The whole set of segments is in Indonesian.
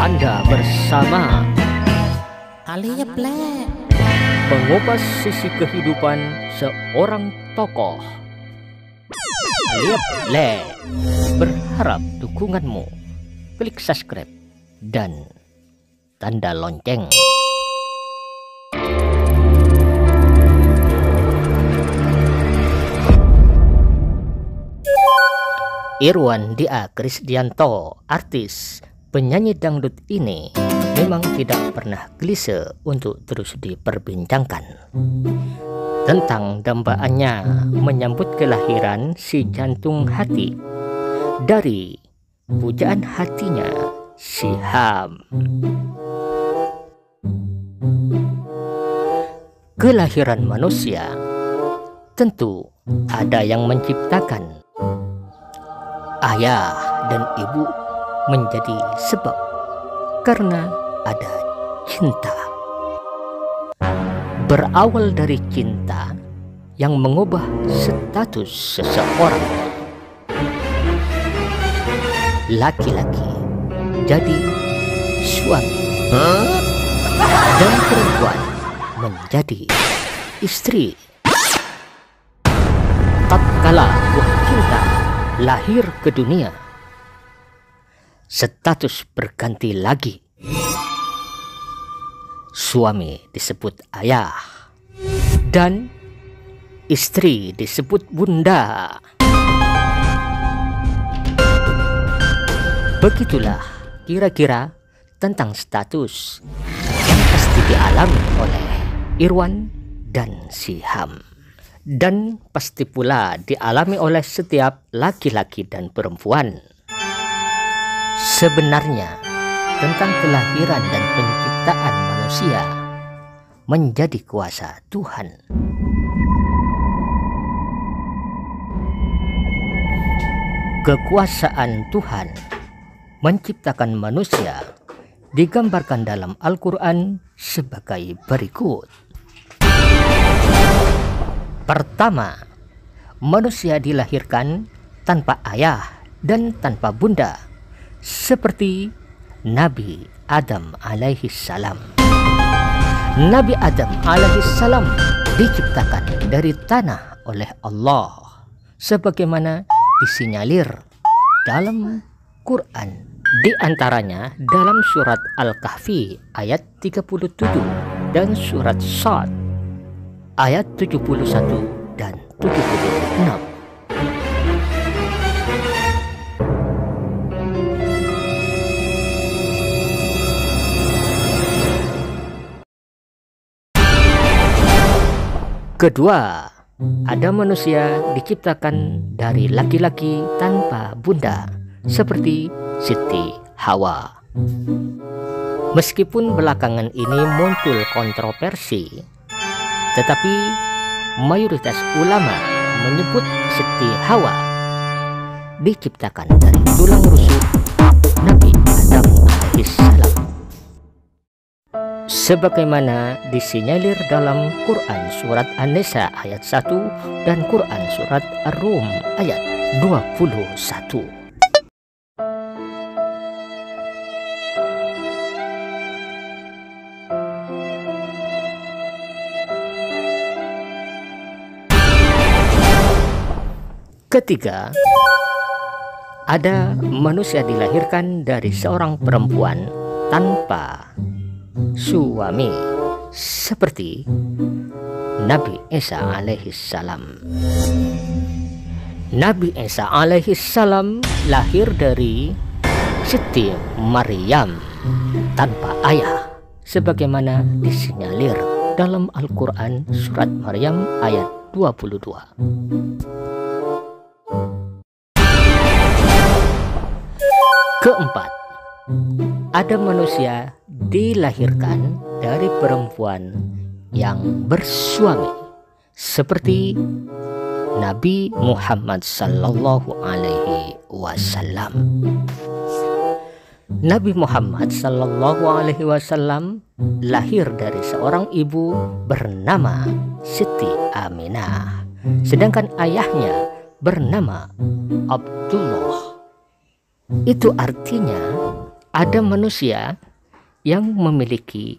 Anda bersama Alia Plek, mengupas sisi kehidupan seorang tokoh. Alia Plek berharap dukunganmu. Klik subscribe dan tanda lonceng. Irwan Dia Krisdianto, artis penyanyi dangdut ini memang tidak pernah klise untuk terus diperbincangkan. Tentang dambaannya menyambut kelahiran si jantung hati dari pujaan hatinya Syiham. Kelahiran manusia tentu ada yang menciptakan. Ayah dan ibu menjadi sebab karena ada cinta. Berawal dari cinta yang mengubah status seseorang. Laki-laki jadi suami dan perempuan menjadi istri. Tatkala buah cinta lahir ke dunia, status berganti lagi. Suami disebut ayah dan istri disebut bunda. Begitulah kira-kira tentang status yang pasti dialami oleh Irwan dan Syiham, dan pasti pula dialami oleh setiap laki-laki dan perempuan. Sebenarnya tentang kelahiran dan penciptaan manusia menjadi kuasa Tuhan. Kekuasaan Tuhan menciptakan manusia digambarkan dalam Al-Quran sebagai berikut. Pertama, manusia dilahirkan tanpa ayah dan tanpa bunda, seperti Nabi Adam alaihi salam. Nabi Adam alaihi salam diciptakan dari tanah oleh Allah, sebagaimana disinyalir dalam Quran. Di antaranya dalam surat Al-Kahfi ayat 37 dan surat Shad ayat 71 dan 76. Kedua, ada manusia diciptakan dari laki-laki tanpa bunda, seperti Siti Hawa. Meskipun belakangan ini muncul kontroversi, tetapi mayoritas ulama menyebut Siti Hawa diciptakan dari tulang rusuk Nabi Adam alaihissalam, sebagaimana disinyalir dalam Quran surat An-Nisa ayat 1 dan Quran surat Ar-Rum ayat 21. Ketiga, ada manusia dilahirkan dari seorang perempuan tanpa suami, seperti Nabi Isa alaihissalam. Nabi Isa alaihissalam lahir dari Siti Maryam tanpa ayah, sebagaimana disinyalir dalam Al-Quran surat Maryam ayat 22. Keempat, ada manusia dilahirkan dari perempuan yang bersuami, seperti Nabi Muhammad sallallahu alaihi wasallam. Nabi Muhammad sallallahu alaihi wasallam lahir dari seorang ibu bernama Siti Aminah, sedangkan ayahnya bernama Abdullah. Itu artinya ada manusia yang memiliki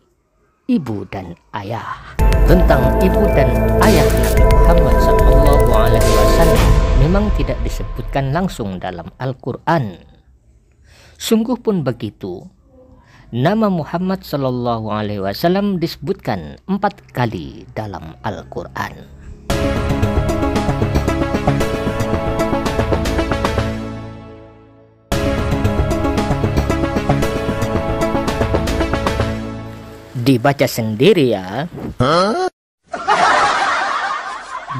ibu dan ayah. Tentang ibu dan ayah Nabi Muhammad SAW memang tidak disebutkan langsung dalam Al-Quran. Sungguh pun begitu, nama Muhammad SAW disebutkan 4 kali dalam Al-Quran. Dibaca sendiri ya.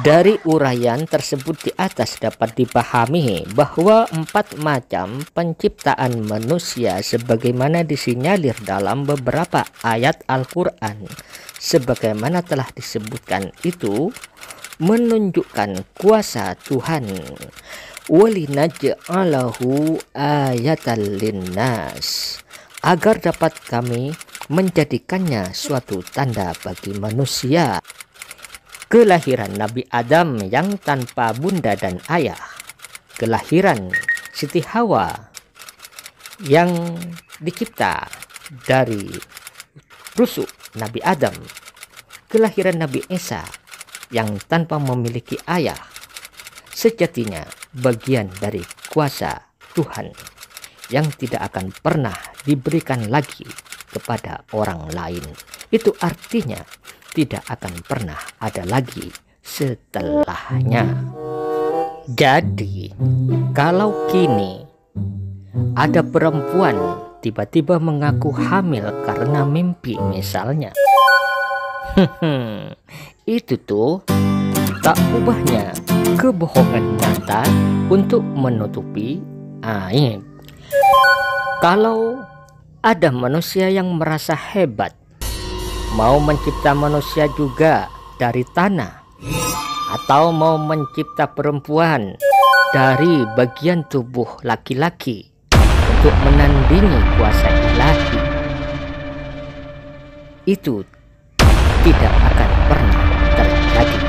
Dari uraian tersebut di atas dapat dipahami bahwa 4 macam penciptaan manusia sebagaimana disinyalir dalam beberapa ayat Al-Quran sebagaimana telah disebutkan itu menunjukkan kuasa Tuhan. Walinaj'alahu ayatan linnas, agar dapat kami menjadikannya suatu tanda bagi manusia. Kelahiran Nabi Adam yang tanpa bunda dan ayah, kelahiran Siti Hawa yang dicipta dari rusuk Nabi Adam, kelahiran Nabi Isa yang tanpa memiliki ayah, sejatinya bagian dari kuasa Tuhan yang tidak akan pernah diberikan lagi kepada orang lain. Itu artinya tidak akan pernah ada lagi setelahnya. Jadi kalau kini ada perempuan tiba-tiba mengaku hamil karena mimpi misalnya, itu tuh tak ubahnya kebohongan nyata untuk menutupi aib. Kalau ada manusia yang merasa hebat, mau mencipta manusia juga dari tanah, atau mau mencipta perempuan dari bagian tubuh laki-laki untuk menandingi kuasa ilahi, itu tidak akan pernah terjadi.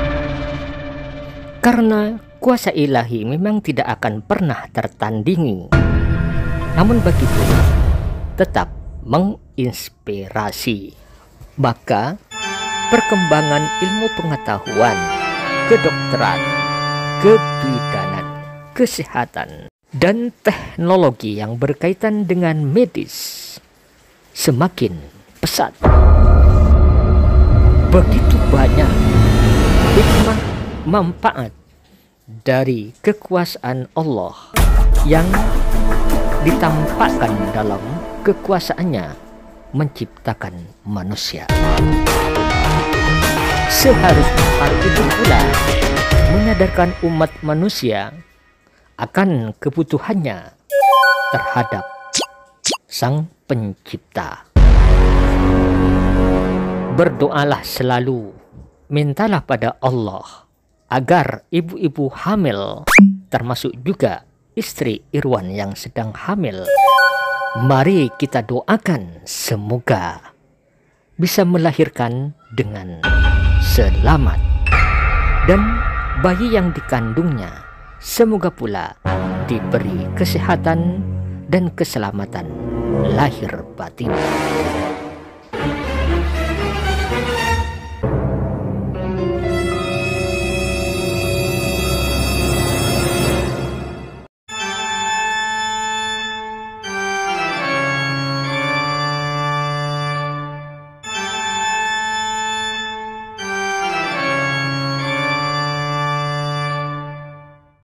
Karena kuasa ilahi memang tidak akan pernah tertandingi. Namun begitu tetap menginspirasi. Maka perkembangan ilmu pengetahuan, kedokteran, kebidanan, kesehatan, dan teknologi yang berkaitan dengan medis semakin pesat. Begitu banyak hikmah manfaat dari kekuasaan Allah yang ditampakkan dalam kekuasaannya menciptakan manusia. Seharusnya hal itu pula menyadarkan umat manusia akan kebutuhannya terhadap Sang Pencipta. Berdoalah selalu, mintalah pada Allah agar ibu-ibu hamil, termasuk juga istri Irwan yang sedang hamil, mari kita doakan semoga bisa melahirkan dengan selamat, dan bayi yang dikandungnya semoga pula diberi kesehatan dan keselamatan lahir batin.